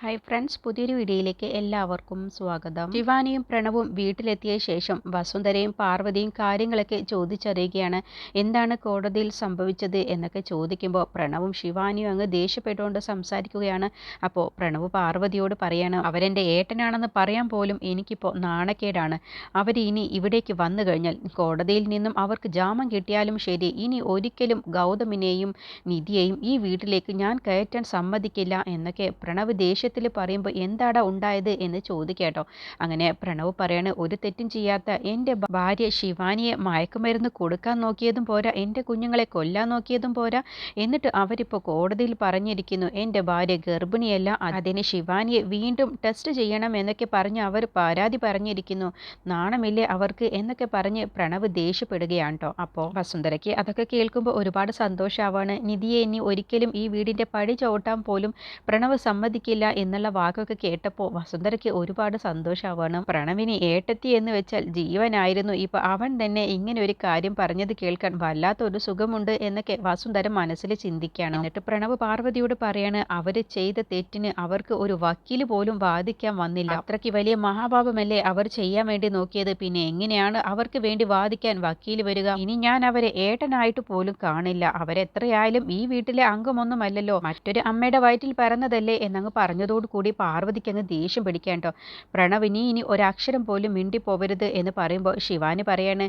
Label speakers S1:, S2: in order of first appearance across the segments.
S1: Hi friends, പുതിയൊരു വീഡിയോയിലേക്ക് എല്ലാവർക്കും സ്വാഗതം. ശിവാനിയും പ്രണവും വീട്ടിലെത്തിയ ശേഷം വസുന്ധരയും പാർവതിയും കാര്യങ്ങളൊക്കെ ചോദിച്ചറിയുകയാണ്. എന്താണ് കോടതിയിൽ സംഭവിച്ചത് എന്നൊക്കെ ചോദിക്കുമ്പോൾ പ്രണവും ശിവാനിയും അങ്ങ് ദേഷ്യപ്പെട്ടുകൊണ്ട് സംസാരിക്കുകയാണ്. അപ്പോൾ പ്രണവ് പാർവതിയോട് പറയാണ്, അവരെൻ്റെ ഏട്ടനാണെന്ന് പറയാൻ പോലും എനിക്കിപ്പോൾ നാണക്കേടാണ്. അവർ ഇനി ഇവിടേക്ക് വന്നു കഴിഞ്ഞാൽ കോടതിയിൽ നിന്നും അവർക്ക് ജാമ്യം കിട്ടിയാലും ശരി, ഇനി ഒരിക്കലും ഗൗതമിനെയും നിധിയെയും ഈ വീട്ടിലേക്ക് ഞാൻ കയറ്റാൻ സമ്മതിക്കില്ല എന്നൊക്കെ പ്രണവ് ദേഷ്യത്തിൽ പറയുമ്പോൾ എന്താടാ ഉണ്ടായത് എന്ന് ചോദിക്കാട്ടോ. അങ്ങനെ പ്രണവ് പറയാണ്, ഒരു തെറ്റും ചെയ്യാത്ത എൻ്റെ ഭാര്യ ശിവാനിയെ മയക്കുമരുന്ന് കൊടുക്കാൻ നോക്കിയതും പോരാ, എൻ്റെ കുഞ്ഞുങ്ങളെ കൊല്ലാൻ നോക്കിയതും പോരാ, എന്നിട്ട് അവരിപ്പോൾ കോടതിയിൽ പറഞ്ഞിരിക്കുന്നു എൻ്റെ ഭാര്യ ഗർഭിണിയല്ല, അതിന് ശിവാനിയെ വീണ്ടും ടെസ്റ്റ് ചെയ്യണം എന്നൊക്കെ പറഞ്ഞ് അവർ പരാതി പറഞ്ഞിരിക്കുന്നു. നാണമില്ലേ അവർക്ക് എന്നൊക്കെ പറഞ്ഞ് പ്രണവ് ദേഷ്യപ്പെടുകയാണ് കേട്ടോ. അപ്പോൾ വസുന്ധരയ്ക്ക് അതൊക്കെ കേൾക്കുമ്പോൾ ഒരുപാട് സന്തോഷമാവാണ്. നിധിയെ ഇനി ഒരിക്കലും ഈ വീടിൻ്റെ പടി ചവിട്ടാൻ പോലും പ്രണവ് സമ്മതിക്കില്ല എന്നുള്ള വാക്കൊക്കെ കേട്ടപ്പോൾ വസുന്ധരയ്ക്ക് ഒരുപാട് സന്തോഷമാവാണ്. പ്രണവിന് ഏട്ടത്തി എന്ന് വെച്ചാൽ ജീവനായിരുന്നു. ഇപ്പൊ അവൻ തന്നെ ഇങ്ങനെ ഒരു കാര്യം പറഞ്ഞത് കേൾക്കാൻ വല്ലാത്തൊരു സുഖമുണ്ട് എന്നൊക്കെ വസുന്ധര മനസ്സിൽ ചിന്തിക്കുകയാണ്. എന്നിട്ട് പ്രണവ് പാർവതിയോട് പറയാണ്, അവര് ചെയ്ത തെറ്റിന് അവർക്ക് ഒരു വക്കീല് പോലും വാദിക്കാൻ വന്നില്ല. അത്രയ്ക്ക് വലിയ മഹാപാപമല്ലേ അവർ ചെയ്യാൻ വേണ്ടി നോക്കിയത്. പിന്നെ എങ്ങനെയാണ് അവർക്ക് വേണ്ടി വാദിക്കാൻ വക്കീല് വരിക? ഇനി ഞാൻ അവരെ ഏട്ടനായിട്ട് പോലും കാണില്ല. അവരെത്രയായാലും ഈ വീട്ടിലെ അംഗമൊന്നുമല്ലല്ലോ, മറ്റൊരു അമ്മയുടെ വയറ്റിൽ പിറന്നതല്ലേ എന്നങ്ങ് പറഞ്ഞതോടുകൂടി പാർവതിക്ക് അങ്ങ് ദേഷ്യം പിടിക്കാൻ കേട്ടോ. പ്രണവ് ഇനി ഒരക്ഷരം പോലും മിണ്ടിപ്പോവരുത് എന്ന് പറയുമ്പോൾ ശിവാനി പറയാണ്,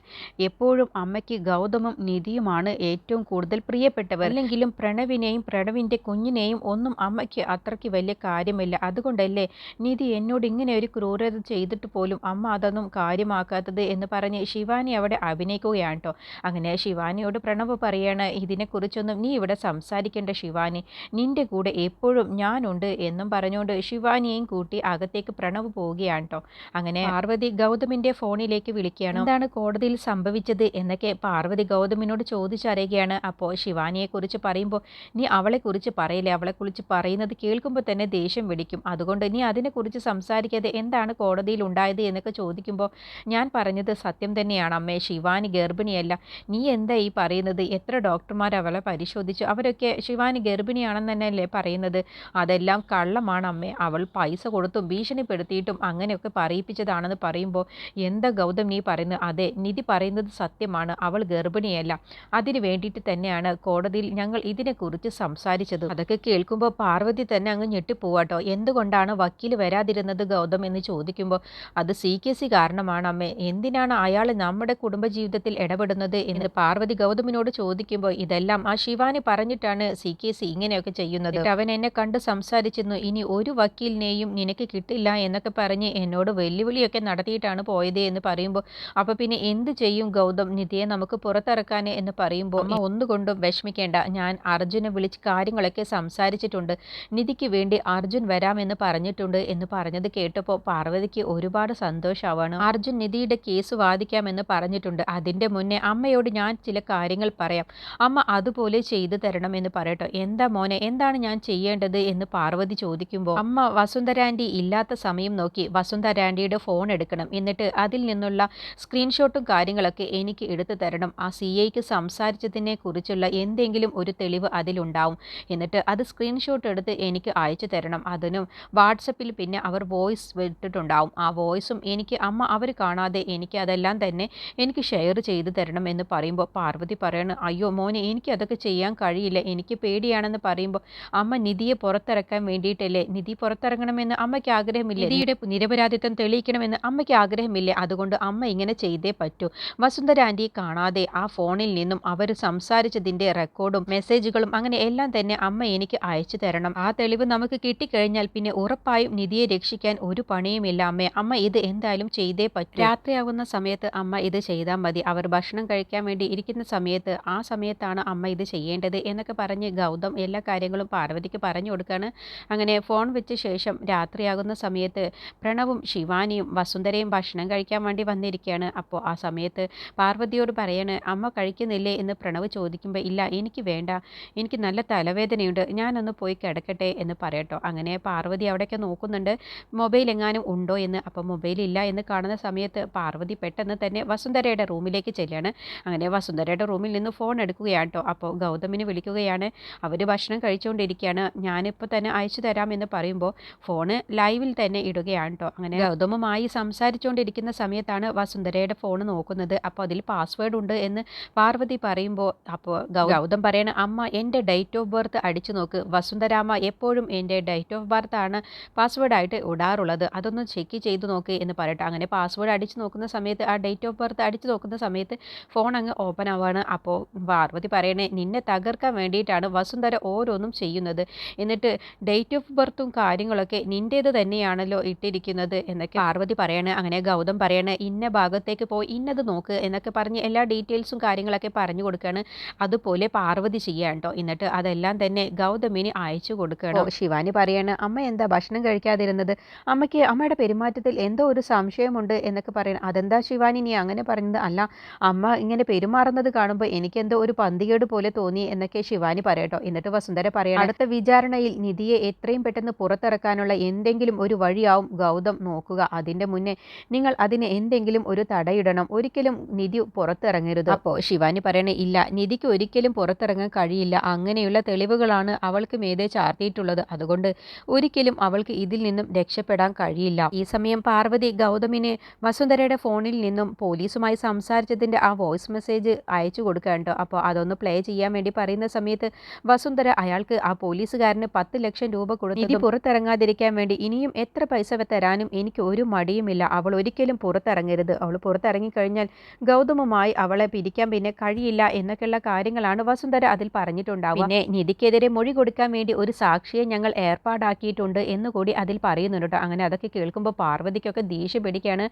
S1: എപ്പോഴും അമ്മയ്ക്ക് ഗൗതമും നിധിയുമാണ് ഏറ്റവും കൂടുതൽ പ്രിയപ്പെട്ടവർ. അല്ലെങ്കിലും പ്രണവിനെയും പ്രണവിൻ്റെ കുഞ്ഞിനെയും ഒന്നും അമ്മയ്ക്ക് അത്രയ്ക്ക് വലിയ കാര്യമില്ല. അതുകൊണ്ടല്ലേ നിധി എന്നോട് ഇങ്ങനെ ഒരു ക്രൂരത ചെയ്തിട്ട് പോലും അമ്മ അതൊന്നും കാര്യമാക്കാത്തത് എന്ന് പറഞ്ഞ് ശിവാനി അവിടെ അഭിനയിക്കുകയാണ് കേട്ടോ. അങ്ങനെ ശിവാനിയോട് പ്രണവ് പറയാണ്, ഇതിനെക്കുറിച്ചൊന്നും നീ ഇവിടെ സംസാരിക്കേണ്ട ശിവാനി, നിന്റെ കൂടെ എപ്പോഴും ഞാനുണ്ട് എന്നും പറഞ്ഞുകൊണ്ട് ശിവാനിയെയും കൂട്ടി അകത്തേക്ക് പ്രണവ് പോവുകയാണ് കേട്ടോ. അങ്ങനെ പാർവതി ഗൗതമിന്റെ ഫോണിലേക്ക് വിളിക്കുകയാണ്. എന്താണ് കോടതിയിൽ സംഭവിച്ചത് എന്നൊക്കെ പാർവതി ഗൗതമിനോട് ചോദിച്ചറിയുകയാണ്. അപ്പോൾ ശിവാനിയെ കുറിച്ച് പറയുമ്പോൾ, നീ അവളെ കുറിച്ച് പറയില്ലേ, അവളെ കുറിച്ച് പറയുന്നത് കേൾക്കുമ്പോൾ തന്നെ ദേഷ്യം പിടിക്കും, അതുകൊണ്ട് നീ അതിനെക്കുറിച്ച് സംസാരിക്കാതെ എന്താണ് കോടതിയിൽ ഉണ്ടായത് എന്നൊക്കെ ചോദിക്കുമ്പോൾ, ഞാൻ പറഞ്ഞത് സത്യം തന്നെയാണ് അമ്മേ, ശിവാനി ഗർഭിണിയല്ല. നീ എന്താ ഈ പറയുന്നത്? എത്ര ഡോക്ടർമാർ അവളെ പരിശോധിച്ചു, അവരൊക്കെ ശിവാനി ഗർഭിണിയാണെന്ന് തന്നെയല്ലേ പറയുന്നത്? അതെല്ലാം കള്ളമാണ് അമ്മേ, അവൾ പൈസ കൊടുത്തും ഭീഷണിപ്പെടുത്തിയിട്ടും അങ്ങനെയൊക്കെ പറയിപ്പിച്ചതാണെന്ന് പറയുമ്പോൾ, എന്താ ഗൗതം നീ പറയുന്നത്? അതെ, നിധി പറയുന്നത് സത്യമാണ്, അവൾ ഗർഭിണിയല്ല. അതിന് വേണ്ടിയിട്ട് തന്നെയാണ് കോടതിയിൽ ഞങ്ങൾ ഇതിനെക്കുറിച്ച് സംസാരിച്ചത്. അതൊക്കെ കേൾക്കുമ്പോൾ പാർവതി തന്നെ അങ്ങ് ഞെട്ടിപ്പോവാട്ടോ. എന്തുകൊണ്ടാണ് വക്കീൽ വരാതിരുന്നത് ഗൗതം എന്ന് ചോദിക്കുമ്പോൾ, അത് CKC കാരണമാണ് അമ്മേ, എന്തിനാണ് അയാൾ നമ്മുടെ കുടുംബജീവിതത്തിൽ ഇടപെടുന്നത് എന്ന് പാർവതി ഗൗതമിനോട് ചോദിക്കുമ്പോൾ, ഇതെല്ലാം ആ ശിവാനി പറഞ്ഞിട്ടാണ് CKC ഇങ്ങനെയൊക്കെ ചെയ്യുന്നത്. അവൻ എന്നെ കണ്ട് സംസാരിച്ചിരുന്നു, ഇനി ഒരു വക്കീലിനെയും നിനക്ക് കിട്ടില്ല എന്നൊക്കെ പറഞ്ഞ് എന്നോട് വെല്ലുവിളിയൊക്കെ നടത്തിയിട്ടാണ് പോയത് എന്ന് പറയുമ്പോൾ, അപ്പൊ പിന്നെ എന്ത് ചെയ്യും ഗൗതം, നിധിയെ നമുക്ക് പുറത്തിറക്കാൻ എന്ന് പറയുമ്പോൾ, അമ്മ ഒന്നുകൊണ്ടും വിഷമിക്കേണ്ട, ഞാൻ അർജുനെ വിളിച്ച് കാര്യങ്ങളൊക്കെ സംസാരിച്ചിട്ടുണ്ട്, നിധിക്ക് വേണ്ടി അർജുൻ വരാമെന്ന് പറഞ്ഞിട്ടുണ്ട് എന്ന് പറഞ്ഞത് കേട്ടപ്പോൾ പാർവതിക്ക് ഒരുപാട് സന്തോഷമാവാണ്. അർജുൻ നിധിയുടെ കേസ് വാദിക്കാമെന്ന് പറഞ്ഞിട്ടുണ്ട്, അതിന്റെ മുന്നേ അമ്മയോട് ഞാൻ ചില കാര്യങ്ങൾ പറയാം, അമ്മ അതുപോലെ ചെയ്തു തരണം എന്ന് പറയട്ടോ. എന്താ മോനെ, എന്താണ് ഞാൻ ചെയ്യേണ്ടത് എന്ന് പാർവതി ചോദിക്കുമ്പോൾ, അമ്മ വസുന്ധരാൻറ്റി ഇല്ലാത്ത സമയം നോക്കി വസുന്ധരാൻറ്റിയുടെ ഫോൺ എടുക്കണം, എന്നിട്ട് അതിൽ നിന്നുള്ള സ്ക്രീൻഷോട്ടും കാര്യങ്ങളൊക്കെ എനിക്ക് എടുത്തു തരണം. ആ CIക്ക് സംസാരിച്ചതിനെ കുറിച്ചുള്ള എന്തെങ്കിലും ഒരു തെളിവ് അതിലുണ്ടാവും, എന്നിട്ട് അത് സ്ക്രീൻഷോട്ട് എടുത്ത് എനിക്ക് അയച്ചു തരണം. അതിനും വാട്സപ്പിൽ പിന്നെ അവർ വോയിസ് വിട്ടിട്ടുണ്ടാവും, ആ വോയിസും എനിക്ക് അമ്മ അവർ കാണാതെ എനിക്ക് അതെല്ലാം തന്നെ എനിക്ക് ഷെയർ ചെയ്തു തരണം എന്ന് പറയുമ്പോൾ പാർവതി പറയണം, അയ്യോ മോനെ, എനിക്ക് അതൊക്കെ ചെയ്യാൻ കഴിയില്ല, എനിക്ക് പേടിയാണെന്ന് പറയുമ്പോൾ, അമ്മ നിധിയെ പുറത്തിറക്കാൻ വേണ്ടിയിട്ടല്ലേ, നിധി പുറത്തിറങ്ങണമെന്ന് അമ്മയ്ക്ക് ആഗ്രഹമില്ലേ, നിധിയുടെ നിരപരാധിത്വം തെളിയിക്കണമെന്ന് അമ്മയ്ക്ക് ആഗ്രഹമില്ലേ, അതുകൊണ്ട് അമ്മ ഇങ്ങനെ ചെയ്തേ പറ്റൂ. വസുന്ധര ആൻറ്റി കാണാതെ ആ ഫോണിൽ നിന്നും അവർ സംസാരിച്ചതിൻ്റെ റെക്കോർഡും മെസ്സേജുകളും അങ്ങനെ എല്ലാം തന്നെ അമ്മ എനിക്ക് അയച്ചു തരണം. ആ തെളിവ് നമുക്ക് കിട്ടിക്കഴിഞ്ഞാൽ പിന്നെ ഉറപ്പായും നിധിയെ രക്ഷിക്കാൻ ഒരു പണിയുമില്ല അമ്മേ, അമ്മ ഇത് എന്തായാലും ചെയ്തേ പറ്റൂ. രാത്രിയാകുന്ന സമയത്ത് അമ്മ ഇത് ചെയ്താൽ മതി, അവർ ഭക്ഷണം കഴിക്കാൻ വേണ്ടി ഇരിക്കുന്ന സമയത്ത്, ആ സമയത്താണ് അമ്മ ഇത് ചെയ്യേണ്ടത് എന്നൊക്കെ പറഞ്ഞ് ഗൗതം എല്ലാ കാര്യങ്ങളും പാർവതിക്ക് പറഞ്ഞു കൊടുക്കുകയാണ്. അങ്ങനെ ഫോൺ വെച്ച ശേഷം രാത്രിയാകുന്ന സമയത്ത് പ്രണവും ശിവാനിയും വസുന്ധരയും ഭക്ഷണം കഴിക്കാൻ വേണ്ടി വന്നിരിക്കുകയാണ്. അപ്പോൾ ആ സമയത്ത് പാർവതിയോട് പറയാണ്, അമ്മ കഴിക്കുന്നില്ലേ എന്ന് പ്രണവ് ചോദിക്കുമ്പോൾ, ഇല്ല എനിക്ക് വേണ്ട, എനിക്ക് നല്ല തലവേദനയുണ്ട്, ഞാനൊന്ന് പോയി കിടക്കട്ടെ എന്ന് പറയട്ടോ. അങ്ങനെ പാർവതി അവിടെയൊക്കെ നോക്കുന്നുണ്ട് മൊബൈൽ എങ്ങാനും ഉണ്ടോ എന്ന്. അപ്പോൾ മൊബൈൽ ഇല്ല എന്ന് കാണുന്ന സമയത്ത് പാർവതി പെട്ടെന്ന് തന്നെ വസുന്ധരയുടെ റൂമിലേക്ക് ചെല്ലുകയാണ്. അങ്ങനെ വസുന്ധരയുടെ റൂമിൽ നിന്ന് ഫോൺ എടുക്കുകയാണ് കേട്ടോ. അപ്പോൾ ഗൗതമിനെ വിളിക്കുകയാണ്, അവർ ഭക്ഷണം കഴിച്ചുകൊണ്ടിരിക്കുകയാണ്, ഞാനിപ്പോൾ തന്നെ അയച്ചു തരാം എന്ന് എന്ന് പറയുമ്പോൾ ഫോണ് ലൈവിൽ തന്നെ ഇടുകയാണ് കേട്ടോ. അങ്ങനെ ഗൗതമുമായി സംസാരിച്ചുകൊണ്ടിരിക്കുന്ന സമയത്താണ് വസുന്ധരയുടെ ഫോൺ നോക്കുന്നത്. അപ്പോൾ അതിൽ പാസ്വേഡ് ഉണ്ട് എന്ന് പാർവതി പറയുമ്പോൾ അപ്പോൾ ഗൗതം പറയണ അമ്മ എൻ്റെ ഡേറ്റ് ഓഫ് ബർത്ത് അടിച്ചു നോക്ക്, വസുന്ധരാമ്മ എപ്പോഴും എൻ്റെ ഡേറ്റ് ഓഫ് ബർത്ത് ആണ് പാസ്വേഡായിട്ട് ഇടാറുള്ളത്, അതൊന്ന് ചെക്ക് ചെയ്ത് നോക്ക് എന്ന് പറയട്ടെ. അങ്ങനെ പാസ്വേഡ് അടിച്ചു നോക്കുന്ന സമയത്ത് ആ ഡേറ്റ് ഓഫ് ബർത്ത് അടിച്ചു നോക്കുന്ന സമയത്ത് ഫോൺ അങ്ങ് ഓപ്പൺ ആവുകയാണ്. അപ്പോൾ പാർവതി പറയണേ നിന്നെ തകർക്കാൻ വേണ്ടിയിട്ടാണ് വസുന്ധര ഓരോന്നും ചെയ്യുന്നത്, എന്നിട്ട് ഡേറ്റ് ഓഫ് ബർത്തും കാര്യങ്ങളൊക്കെ നിൻ്റേത് തന്നെയാണല്ലോ ഇട്ടിരിക്കുന്നത് എന്നൊക്കെ പാർവതി പറയണേ. അങ്ങനെ ഗൗതം പറയണേ ഇന്ന ഭാഗത്തേക്ക് പോയി ഇന്നത് നോക്ക് എന്നൊക്കെ പറഞ്ഞ് എല്ലാ ഡീറ്റെയിൽസും കാര്യങ്ങളൊക്കെ പറഞ്ഞു കൊടുക്കുകയാണ്. അതുപോലെ പാർവതി ചെയ്യാൻ കേട്ടോ. എന്നിട്ട് അതെല്ലാം തന്നെ ഗൗതമിന് അയച്ചു കൊടുക്കണം. ശിവാനി പറയാണ് അമ്മ എന്താ ഭക്ഷണം കഴിക്കാതിരുന്നത്, അമ്മയ്ക്ക് അമ്മയുടെ പെരുമാറ്റത്തിൽ എന്തോ ഒരു സംശയമുണ്ട് എന്നൊക്കെ പറയണം. അതെന്താ ശിവാനി നീ അങ്ങനെ പറഞ്ഞത്, അല്ല അമ്മ ഇങ്ങനെ പെരുമാറുന്നത് കാണുമ്പോൾ എനിക്കെന്തോ ഒരു പന്തികേട് പോലെ തോന്നി എന്നൊക്കെ ശിവാനി പറയട്ടോ. എന്നിട്ട് വസുന്ധര പറയണം അടുത്ത വിചാരണയിൽ നിധിയെ എത്രയും പെട്ടെന്ന് പുറത്തിറക്കാനുള്ള എന്തെങ്കിലും ഒരു വഴിയാവും ഗൗതം നോക്കുക, അതിൻ്റെ മുന്നേ നിങ്ങൾ അതിന് എന്തെങ്കിലും ഒരു തടയിടണം, ഒരിക്കലും നിധി പുറത്തിറങ്ങരുത്. അപ്പോൾ ശിവാനി പറയണേ ഇല്ല, നിധിക്ക് ഒരിക്കലും പുറത്തിറങ്ങാൻ കഴിയില്ല, അങ്ങനെയുള്ള തെളിവുകളാണ് അവൾക്ക് മേതെ ചാർത്തിയിട്ടുള്ളത്, അതുകൊണ്ട് ഒരിക്കലും അവൾക്ക് ഇതിൽ നിന്നും രക്ഷപ്പെടാൻ കഴിയില്ല. ഈ സമയം പാർവതി ഗൗതമിന് വസുന്ധരയുടെ ഫോണിൽ നിന്നും പോലീസുമായി സംസാരിച്ചതിൻ്റെ ആ വോയിസ് മെസ്സേജ് അയച്ചു കൊടുക്കുകയുണ്ടോ. അപ്പോൾ അതൊന്ന് പ്ലേ ചെയ്യാൻ വേണ്ടി പറയുന്ന സമയത്ത് വസുന്ധര അയാൾക്ക് ആ പോലീസുകാരന് 10 ലക്ഷം രൂപ കൊടുത്തു നിധി പുറത്തിറങ്ങാതിരിക്കാൻ വേണ്ടി ഇനിയും എത്ര പൈസ തരാനും എനിക്ക് ഒരു മടിയുമില്ല, അവൾ ഒരിക്കലും പുറത്തിറങ്ങരുത്, അവൾ പുറത്തിറങ്ങിക്കഴിഞ്ഞാൽ ഗൗതമുമായി അവളെ പിരിക്കാൻ പിന്നെ കഴിയില്ല എന്നൊക്കെയുള്ള കാര്യങ്ങളാണ് വസുന്ധര അതിൽ പറഞ്ഞിട്ടുണ്ടാവുക. പിന്നെ നിധിക്കെതിരെ മൊഴി കൊടുക്കാൻ വേണ്ടി ഒരു സാക്ഷിയെ ഞങ്ങൾ ഏർപ്പാടാക്കിയിട്ടുണ്ട് എന്നുകൂടി അതിൽ പറയുന്നുണ്ട്. അങ്ങനെ അതൊക്കെ കേൾക്കുമ്പോൾ പാർവതിക്കൊക്കെ ദേഷ്യം പിടിക്കുകയാണ്.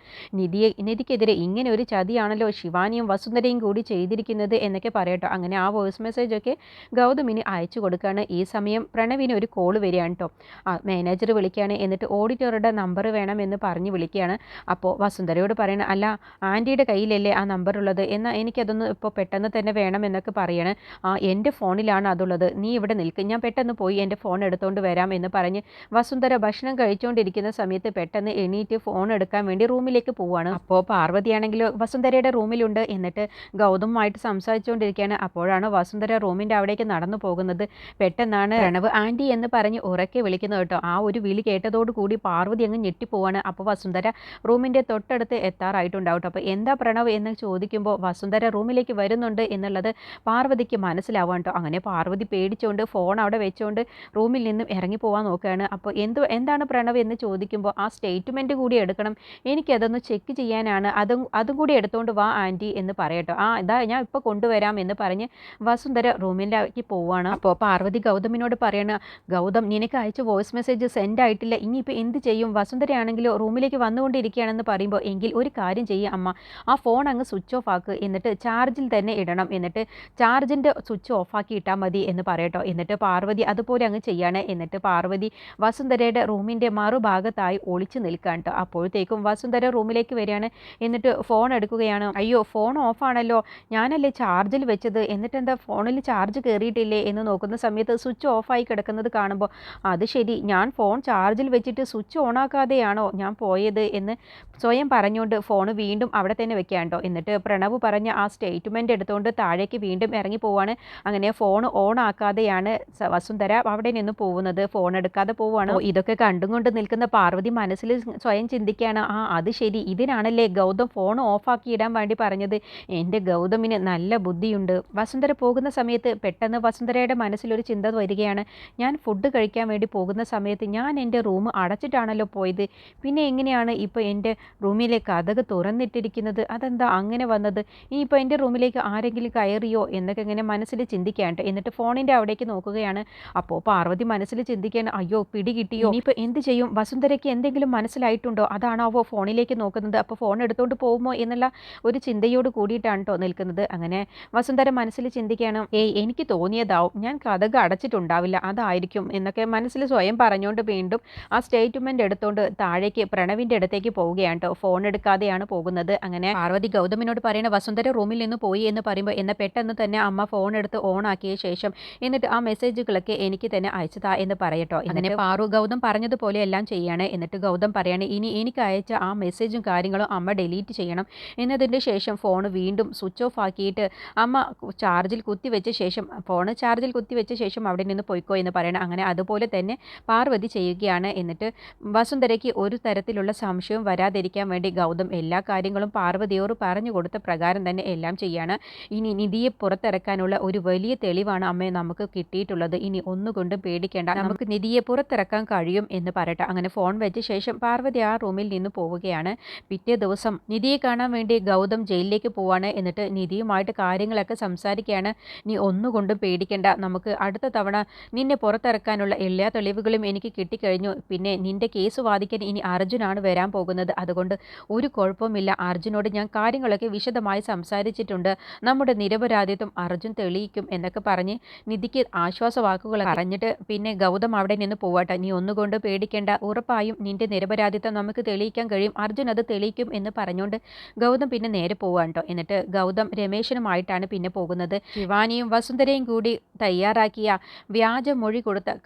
S1: നിധിക്കെതിരെ ഇങ്ങനെ ഒരു ചതിയാണല്ലോ ശിവാനിയും വസുന്ധരയും കൂടി ചെയ്തിരിക്കുന്നത് എന്നൊക്കെ പറയട്ടോ. അങ്ങനെ ആ വോയിസ് മെസ്സേജൊക്കെ ഗൗതമിന് അയച്ചു കൊടുക്കുകയാണ്. ഈ സമയം പ്രണവിന് ഒരു കോൾ വരികയാണ് കേട്ടോ. മാനേജർ വിളിക്കുകയാണ്. എന്നിട്ട് ഓഡിറ്ററുടെ നമ്പർ വേണം എന്ന് പറഞ്ഞ് വിളിക്കുകയാണ്. അപ്പോൾ വസുന്ധരയോട് പറയണം അല്ല ആൻറ്റിയുടെ കയ്യിലല്ലേ ആ നമ്പർ ഉള്ളത്, എന്നാൽ എനിക്കതൊന്ന് ഇപ്പോൾ പെട്ടെന്ന് തന്നെ വേണം എന്നൊക്കെ പറയണം. എൻ്റെ ഫോണിലാണ് അതുള്ളത്, നീ ഇവിടെ നിൽക്കും, ഞാൻ പെട്ടെന്ന് പോയി എൻ്റെ ഫോൺ എടുത്തുകൊണ്ട് വരാം എന്ന് പറഞ്ഞ് വസുന്ധര ഭക്ഷണം കഴിച്ചുകൊണ്ടിരിക്കുന്ന സമയത്ത് പെട്ടെന്ന് എണീറ്റ് ഫോൺ എടുക്കാൻ വേണ്ടി റൂമിലേക്ക് പോവുകയാണ്. അപ്പോൾ പാർവതിയാണെങ്കിലോ വസുന്ധരയുടെ റൂമിലുണ്ട്. എന്നിട്ട് ഗൗതമുമായിട്ട് സംസാരിച്ചുകൊണ്ടിരിക്കുകയാണ്. അപ്പോഴാണ് വസുന്ധര റൂമിൻ്റെ അവിടേക്ക് നടന്നു പോകുന്നത്. പെട്ടെന്നാണ് പ്രണവ് ആൻറ്റി എന്ന് പറഞ്ഞ് ഉറക്കെ വിളിക്കുന്നത് കേട്ടോ. ആ ഒരു വിളി കേട്ടതോടുകൂടി പാർവതി അങ്ങ് ഞെട്ടിപ്പോവാണ്. അപ്പോൾ വസുന്ധര റൂമിൻ്റെ തൊട്ടടുത്ത് എത്താറായിട്ടുണ്ടാവട്ടോ. അപ്പോൾ എന്താ പ്രണവ് എന്ന് ചോദിക്കുമ്പോൾ വസുന്ധര റൂമിലേക്ക് വരുന്നുണ്ട് എന്നുള്ളത് പാർവതിക്ക് മനസ്സിലാവാൻ കേട്ടോ. അങ്ങനെ പാർവതി പേടിച്ചുകൊണ്ട് ഫോൺ അവിടെ വെച്ചുകൊണ്ട് റൂമിൽ നിന്നും ഇറങ്ങി പോകാൻ നോക്കുകയാണ്. അപ്പോൾ എന്താണ് പ്രണവ് എന്ന് ചോദിക്കുമ്പോൾ ആ സ്റ്റേറ്റ്മെൻറ്റ് കൂടി എടുക്കണം, എനിക്കതൊന്ന് ചെക്ക് ചെയ്യാനാണ്, അതും കൂടി എടുത്തുകൊണ്ട് വാ ആൻറ്റി എന്ന് പറയട്ടോ. ഇതാ ഞാൻ ഇപ്പോൾ കൊണ്ടുവരാം എന്ന് പറഞ്ഞ് വസുന്ധര റൂമിലേക്ക് പോവുകയാണ്. അപ്പോൾ പാർവതി ഗൗതമിനോട് പറയണം ഗൗതം നിനക്ക് അയച്ച വോയിസ് മെസ്സേജ് സെൻഡ് ആയിട്ടില്ല, ഇനിയിപ്പോൾ എന്ത് ചെയ്യും, വസുന്ധരയാണെങ്കിലോ റൂമിലേക്ക് വന്നുകൊണ്ടിരിക്കുകയാണെന്ന് പറയുമ്പോൾ എങ്കിൽ ഒരു കാര്യം ചെയ്യുക അമ്മ, ആ ഫോൺ അങ്ങ് സ്വിച്ച് ഓഫ് ആക്ക്, എന്നിട്ട് ചാർജിൽ തന്നെ ഇടണം, എന്നിട്ട് ചാർജിൻ്റെ സ്വിച്ച് ഓഫ് ആക്കി ഇട്ടാൽ മതി എന്ന് പറയട്ടോ. എന്നിട്ട് പാർവതി അതുപോലെ അങ്ങ് ചെയ്യാണ്. എന്നിട്ട് പാർവതി വസുന്ധരയുടെ റൂമിൻ്റെ മറുഭാഗത്തായി ഒളിച്ചു നിൽക്കാൻ കേട്ടോ. അപ്പോഴത്തേക്കും വസുന്ധര റൂമിലേക്ക് വരികയാണ്. എന്നിട്ട് ഫോൺ എടുക്കുകയാണ്. അയ്യോ ഫോൺ ഓഫാണല്ലോ, ഞാനല്ലേ ചാർജിൽ വെച്ചത്, എന്നിട്ട് എന്താ ഫോണിൽ ചാർജ് കയറിയിട്ടില്ലേ എന്ന് നോക്കുന്ന സമയത്ത് സ്വിച്ച് ഓഫായി കിടക്കുന്നത് കാണുമ്പോൾ അത് ശരി, ഞാൻ ഫോൺ ചാർജിൽ വെച്ചിട്ട് സ്വിച്ച് ഓണാക്കാതെയാണോ ഞാൻ പോയത് എന്ന് സ്വയം പറഞ്ഞുകൊണ്ട് ഫോൺ വീണ്ടും അവിടെ തന്നെ വെക്കാണ്ടോ. എന്നിട്ട് പ്രണവ് പറഞ്ഞ ആ സ്റ്റേറ്റ്മെൻറ്റ് എടുത്തുകൊണ്ട് താഴേക്ക് വീണ്ടും ഇറങ്ങി പോവാണ്. അങ്ങനെ ഫോൺ ഓൺ ആക്കാതെയാണ് വസുന്ധര അവിടെ നിന്ന് പോകുന്നത്, ഫോൺ എടുക്കാതെ പോവുകയാണ്. ഇതൊക്കെ കണ്ടുകൊണ്ട് നിൽക്കുന്ന പാർവതി മനസ്സിൽ സ്വയം ചിന്തിക്കുകയാണ്, അത് ശരി, ഇതിനാണല്ലേ ഗൗതം ഫോൺ ഓഫാക്കി ഇടാൻ വേണ്ടി പറഞ്ഞത്, എൻ്റെ ഗൗതമിന് നല്ല ബുദ്ധിയുണ്ട്. വസുന്ധര പോകുന്ന സമയത്ത് പെട്ടെന്ന് വസുന്ധരയുടെ മനസ്സിലൊരു ചിന്ത വരികയാണ്, ഞാൻ ഫുഡ് കഴിക്കാൻ വേണ്ടി പോകുന്ന സമയത്ത് ഞാൻ എൻ്റെ റൂം അടച്ചിട്ടാണല്ലോ പോയത്, പിന്നെ എങ്ങനെയാണ് ഇപ്പോൾ എൻ്റെ റൂമിലെ കതക് തുറന്നിട്ടിരിക്കുന്നത്, അതെന്താ അങ്ങനെ വന്നത്, ഇനിയിപ്പോൾ എൻ്റെ റൂമിലേക്ക് ആരെങ്കിലും കയറിയോ എന്നൊക്കെ ഇങ്ങനെ മനസ്സിൽ ചിന്തിക്കാണ്ട്. എന്നിട്ട് ഫോണിൻ്റെ അവിടേക്ക് നോക്കുകയാണ്. അപ്പോൾ പാർവതി മനസ്സിൽ ചിന്തിക്കുകയാണ്, അയ്യോ പിടി കിട്ടിയോ, ഇനിയിപ്പോൾ എന്ത് ചെയ്യും, വസുന്ധരയ്ക്ക് എന്തെങ്കിലും മനസ്സിലായിട്ടുണ്ടോ, അതാണാവോ ഫോണിലേക്ക് നോക്കുന്നത്, അപ്പോൾ ഫോൺ എടുത്തുകൊണ്ട് പോകുമോ എന്നുള്ള ഒരു ചിന്തയോട് കൂടിയിട്ടാണ് കേട്ടോ നിൽക്കുന്നത്. അങ്ങനെ വസുന്ധര മനസ്സിൽ ചിന്തിക്കുകയാണ്, എനിക്ക് തോന്നിയതാവും, ഞാൻ കതക് അടച്ചിട്ടുണ്ടാവില്ല, അതായിരിക്കും എന്നൊക്കെ മനസ്സിൽ സ്വയം പറഞ്ഞുകൊണ്ട് വീണ്ടും ആ സ്റ്റേറ്റ്മെൻറ്റ് എടുത്തുകൊണ്ട് താഴേക്ക് പ്രണവിൻ്റെ അടുത്തേക്ക് പോവുകയാണ് കേട്ടോ. ഫോൺ എടുക്കാതെയാണ് പോകുന്നത്. അങ്ങനെ പാർവതി ഗൗതമിനോട് പറയണ വസുന്ധര റൂമിൽ നിന്ന് പോയി എന്ന് പറയുമ്പോൾ എന്നാൽ പെട്ടെന്ന് തന്നെ അമ്മ ഫോൺ എടുത്ത് ഓൺ ആക്കിയ ശേഷം എന്നിട്ട് ആ മെസ്സേജുകളൊക്കെ എനിക്ക് തന്നെ അയച്ചതാ എന്ന് പറയട്ടോ. അങ്ങനെ പാറു ഗൗതം പറഞ്ഞതുപോലെ എല്ലാം ചെയ്യാണ്. എന്നിട്ട് ഗൗതം പറയാണ്, ഇനി എനിക്ക് അയച്ച ആ മെസ്സേജും കാര്യങ്ങളും അമ്മ ഡിലീറ്റ് ചെയ്യണം, എന്നതിൻ്റെ ശേഷം ഫോൺ വീണ്ടും സ്വിച്ച് ഓഫ് ആക്കിയിട്ട് അമ്മ ചാർജിൽ കുത്തിവെച്ച ശേഷം അവിടെ നിന്ന് പോയിക്കോ എന്ന് പറയണം. അങ്ങനെ അതുപോലെ തന്നെ പറഞ്ഞ് പാർവതി ചെയ്യുകയാണ്. എന്നിട്ട് വസുന്ധരയ്ക്ക് ഒരു തരത്തിലുള്ള സംശയവും വരാതിരിക്കാൻ വേണ്ടി ഗൗതം എല്ലാ കാര്യങ്ങളും പാർവതിയോട് പറഞ്ഞു കൊടുത്ത പ്രകാരം തന്നെ എല്ലാം ചെയ്യാണ്. ഇനി നിധിയെ പുറത്തിറക്കാനുള്ള ഒരു വലിയ തെളിവാണ് അമ്മേ നമുക്ക് കിട്ടിയിട്ടുള്ളത്. ഇനി ഒന്നുകൊണ്ടും പേടിക്കേണ്ട, നമുക്ക് നിധിയെ പുറത്തിറക്കാൻ കഴിയും എന്ന് പറയട്ടെ. അങ്ങനെ ഫോൺ വെച്ച ശേഷം പാർവതി ആ റൂമിൽ നിന്ന് പോവുകയാണ്. പിറ്റേ ദിവസം നിധിയെ കാണാൻ വേണ്ടി ഗൗതം ജയിലിലേക്ക് പോവാണ്. എന്നിട്ട് നിധിയുമായിട്ട് കാര്യങ്ങളൊക്കെ സംസാരിക്കുകയാണ്. നീ ഒന്നുകൊണ്ടും പേടിക്കേണ്ട, നമുക്ക് അടുത്ത തവണ നിന്നെ പുറത്തിറക്കാനുള്ള എല്ലാ തെളിവുകളും എനിക്ക് കിട്ടിക്കഴിഞ്ഞു. പിന്നെ നിന്റെ കേസ് വാദിക്കാൻ ഇനി അർജുനാണ് വരാൻ പോകുന്നത്. അതുകൊണ്ട് ഒരു കുഴപ്പമില്ല, അർജുനോട് ഞാൻ കാര്യങ്ങളൊക്കെ വിശദമായി സംസാരിച്ചിട്ടുണ്ട്. നമ്മുടെ നിരപരാധിത്വം അർജുൻ തെളിയിക്കും എന്നൊക്കെ പറഞ്ഞ് നിധിക്ക് ആശ്വാസവാക്കുകൾ പറഞ്ഞിട്ട് പിന്നെ ഗൗതം അവിടെ നിന്ന് പോവാട്ടെ. നീ ഒന്നുകൊണ്ട് പേടിക്കേണ്ട, ഉറപ്പായും നിന്റെ നിരപരാധിത്വം നമുക്ക് തെളിയിക്കാൻ കഴിയും, അർജുൻ അത് തെളിയിക്കും എന്ന് പറഞ്ഞുകൊണ്ട് ഗൗതം പിന്നെ നേരെ പോവാണ് കേട്ടോ. എന്നിട്ട് ഗൗതം രമേശനുമായിട്ടാണ് പിന്നെ പോകുന്നത്. ശിവാനിയും വസുന്ധരയും കൂടി തയ്യാറാക്കിയ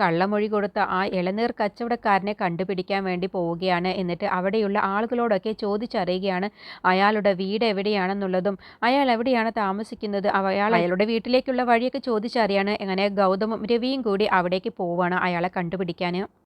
S1: കള്ളമൊഴി കൊടുത്ത ആ ഇളനീർ കച്ചവടക്കാരനെ കണ്ടുപിടിക്കാൻ വേണ്ടി പോവുകയാണ്. എന്നിട്ട് അവിടെയുള്ള ആളുകളോടൊക്കെ ചോദിച്ചറിയുകയാണ് അയാളുടെ വീട് എവിടെയാണെന്നുള്ളതും അയാൾ എവിടെയാണ് താമസിക്കുന്നത്, അയാളുടെ വീട്ടിലേക്കുള്ള വഴിയൊക്കെ ചോദിച്ചറിയാണ്. അങ്ങനെ ഗൗതമും രവിയും കൂടി അവിടേക്ക് പോവുകയാണ് അയാളെ കണ്ടുപിടിക്കാൻ.